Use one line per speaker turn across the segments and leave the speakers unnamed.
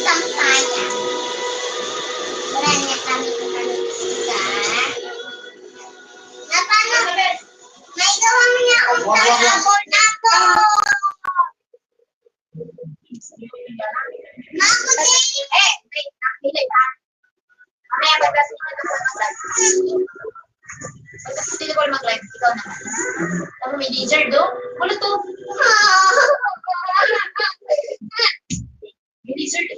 sampayan. Beranya kami kepada tiga. Apa nak? May gawang niya abon ako. Ako din. Pilih ka. Mamaya magkas mo ito po magkas. Pagkas hindi ko mag-live, ikaw naman. Tapos may dessert do. Wala to. May dessert.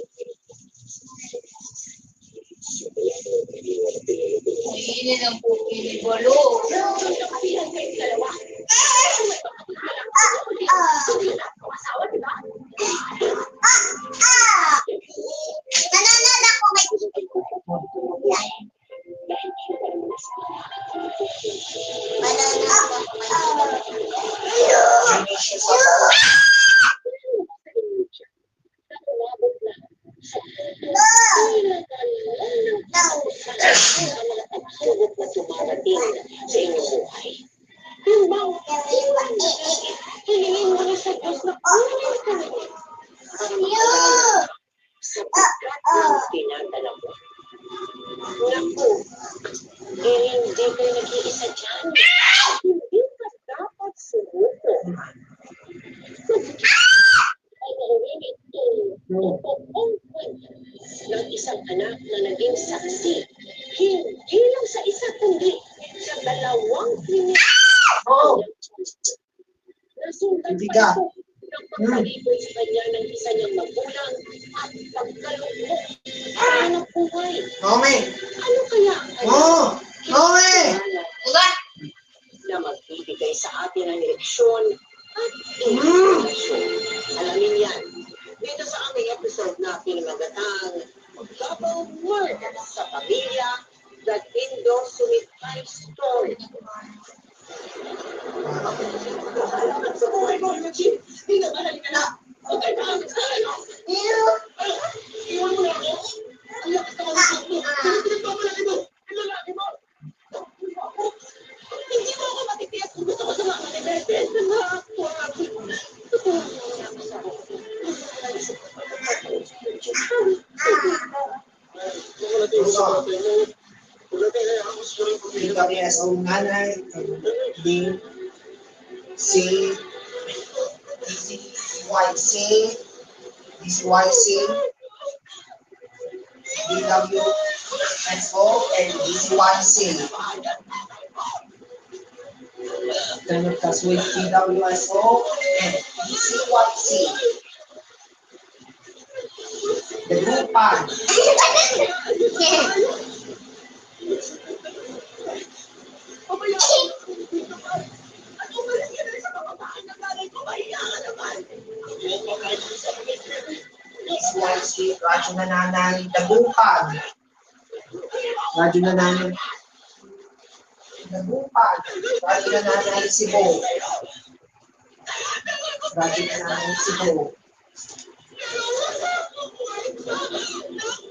Hindi na po pinibalo. Nanonood ako may
Hindi kayo nag-iisa dyan. Hindi ka dapat sumuko. Ay narinig ng isang anak na naging saksi. Hindi lang sa isa kundi sa dalawang kriminal. Nasundan pa ito ng pagkalibot sa kanya ng isa niyang magulang at pagkalugmok sa anak buhay. Ano kaya ang na magbibigay sa atin ng leksyon at inspirasyon. Alamin yan dito sa aming episode na pinamagatang Double Word sa Pamilya, The Indo Sumitay Story. Sa buhay mo, Eugene, pinagalan ka na. Okay ba? Iwan mo na ako. Ang lakas na mga mo. Pinagpapalaki mo. Pinalaki mo. Hindi mo ako matitiyak kung gusto ko sa mga kanibete.
Kami as ang nanay, din, si, DCYC, DWSO, and DCYC. Connect with DWSO and DCYC. The Grupan. DCYC, Radyo Nananay, Dagupan. Radyo Nananay, Dagupan. Radyo Nananay, Cebu. Radyo Nananay, Cebu.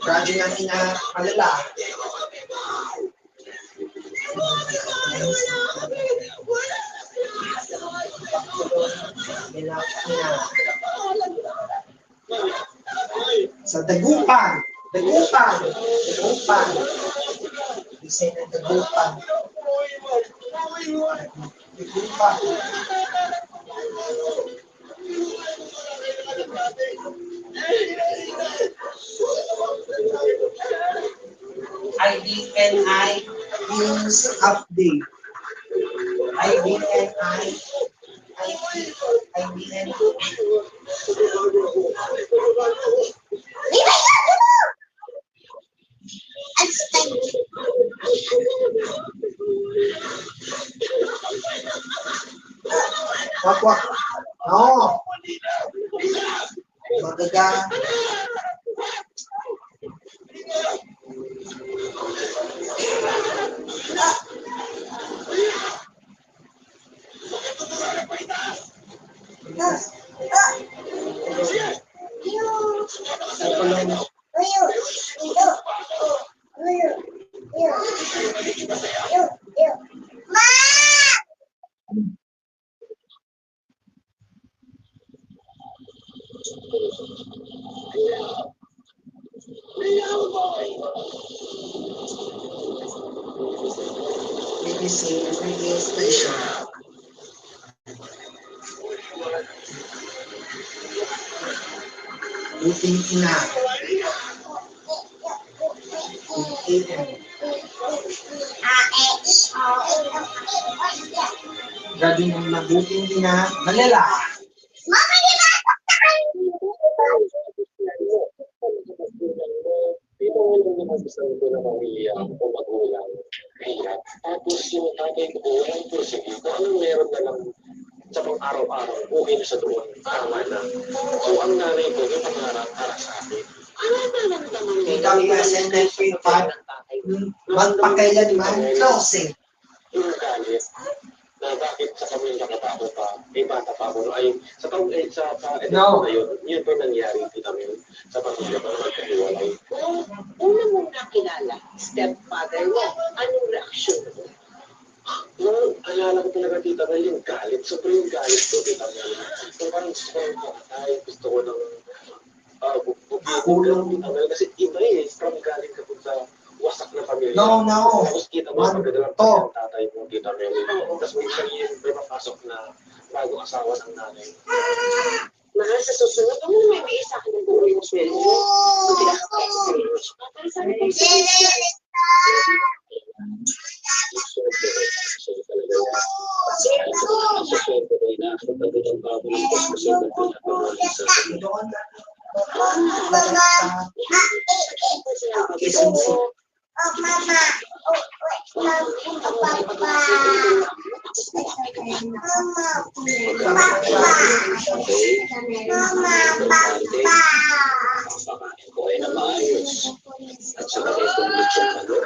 Radyo Nanina, Malala. Sa Dagupan. Design ng Dagupan. IDNI News Update. IDNI. Wak. No. Magaga. say na nag-i-station. Buting ina. Grabe ng mabuting ina. Malala.
Dito mo lang naman sa sarili ng pamilya o magulang. Kaya, tapos yung tatay ko, walang pursige. Kung anong meron na lang sa pang-araw-araw, okay na sa doon. Tama na. So, ang nanay ko, yung pangarap para sa akin.
Ano na lang naman mo?
Ikaw yung SNL part. Magpakailanman, closing.
Yung galit na bakit sa pamilya katao pa, bata pa ako, ay sa taong sa
No.
na yun, yun po nangyari dito namin sa pamilya ko na magkahiwalay.
Kung una mong nakilala, stepfather mo, anong reaksyon mo?
Nung alala ko talaga tita Mel, yung galit, sobrang galit ko tita Mel. So parang gusto ko ng patay, gusto ko ng bubigong tita Mel, kasi iba from galing ka po sa wasak na pamilya.
No.
Tapos kita mo, pagkadalang ng tatay mo, tita Mel. Tapos minsan yun, may mapasok na bagong asawa ng nanay.
Mahal sa susunod, ano may may isa ka ng buhay mo sweldo? So, pinakapay sa sarili mo. Para sa akin,
ko ay na maayos. At saka may kondisyon ano.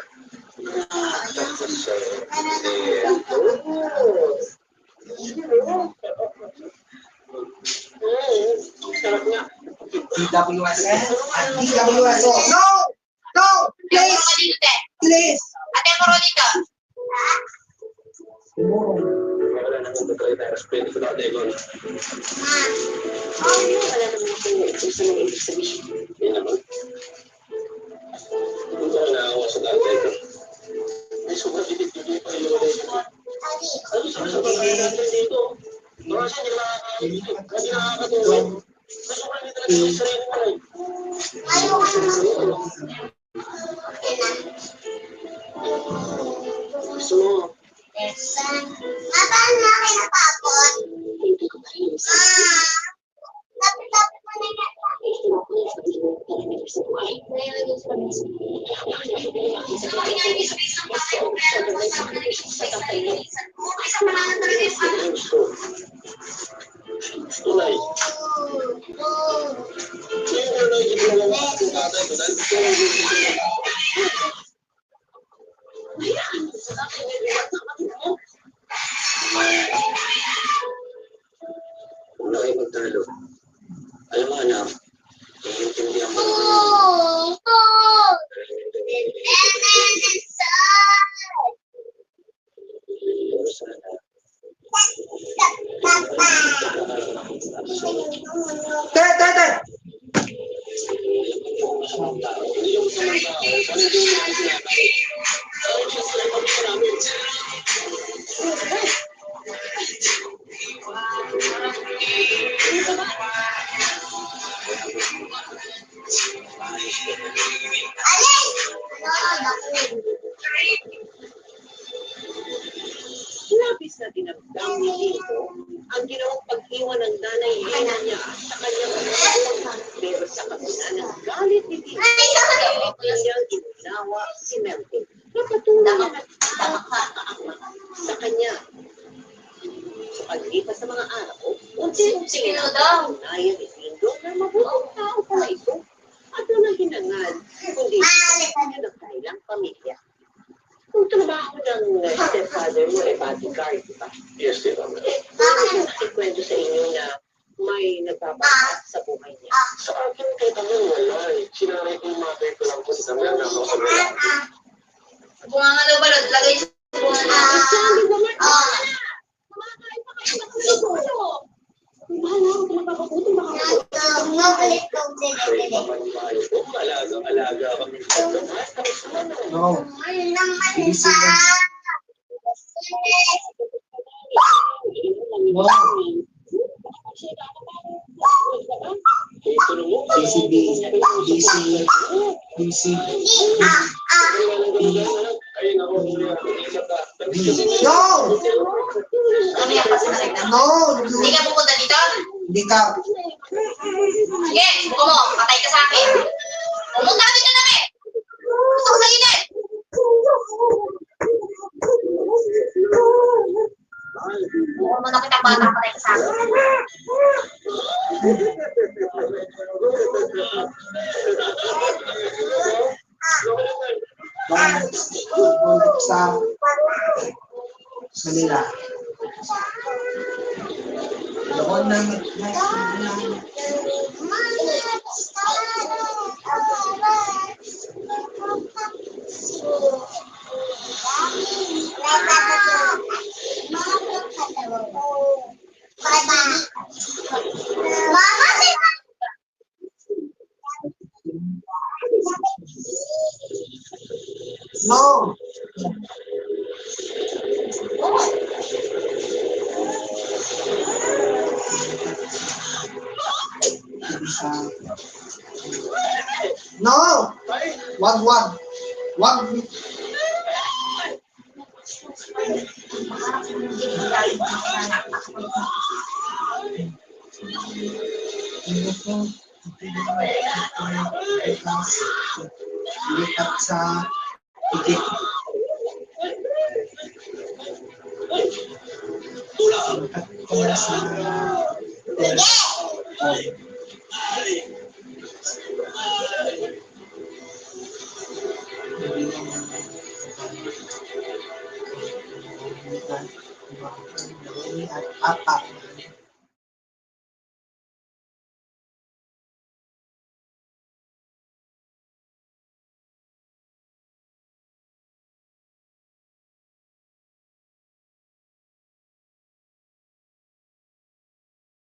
Tapos
sarap nga.
DWSN at DWSO. No! Please! Please!
Ate mo dito.
wala nang magkakalit tayo. Pwede ko na tayo.
Wala naman kung saan ang ibig sabihin.
Yan naman. Kung saan nakawa sa tatay ko. Ay, sobrang titig-titig pa yung wala yun. Ano sa bagay natin dito? Kasi hindi nakakatulog. Kasi sobrang hindi talaga yung sarili mo rin. Gusto mo?
Paano na kayo napagod?
Hindi ko kayo sa
Lapit-lapit mo na yan.
Tunay. Yung tunay, hindi mo lang yung tatay ko. Dahil gusto mo kung nakipagtalo. Alam mo anak, naiintindihan ko naman. Pero sana,
Tay!
labis na dinamdam ni Tito ang ginawang pag-iwan ng nanay niya sa kanyang anak. Pero sa kabila ng galit ni Tito, kanyang inunawa si Melvin na patuloy na nagkakaakma sa kanya. Sa paglipas sa mga araw, unti-unti na unayan ni Tito na mabuting tao pala ito at walang hinangad, kundi sa kanya ng kailang pamilya. Kung trabaho ng stepfather mo, bodyguard, di ba?
yes, tita Mel.
Paano siya nakikwento sa inyo na may nagpapakat sa buhay niya?
Sa akin, tita Mel, wala eh. Sinanay ko yung mother ko lang po, tita Mel, na ako sa mga.
Bunga nga daw balot, lagay sa bunga na.
Sabi mo nga, kumakain pa kayo ng sigulo. Bahala ako kung magpapaputo, makakaputo.
Mabalit ko din.
Ay, papanimayo ko, alaga kami.
No.
Naman sa.
No. BCB. BC. BC. No!
Ano yan, pasinalig na?
No!
Hindi ka pupunta dito?
Hindi ka.
Sige, buka mo. Patay ka sa akin. Pumunta ka dito namin. Gusto ko sa init. Buka mo na kita bata, patay ka sa akin.
Sa kanila. Doon na no. No. Wag. Lipat sa higit. Lipat ko na sa apat.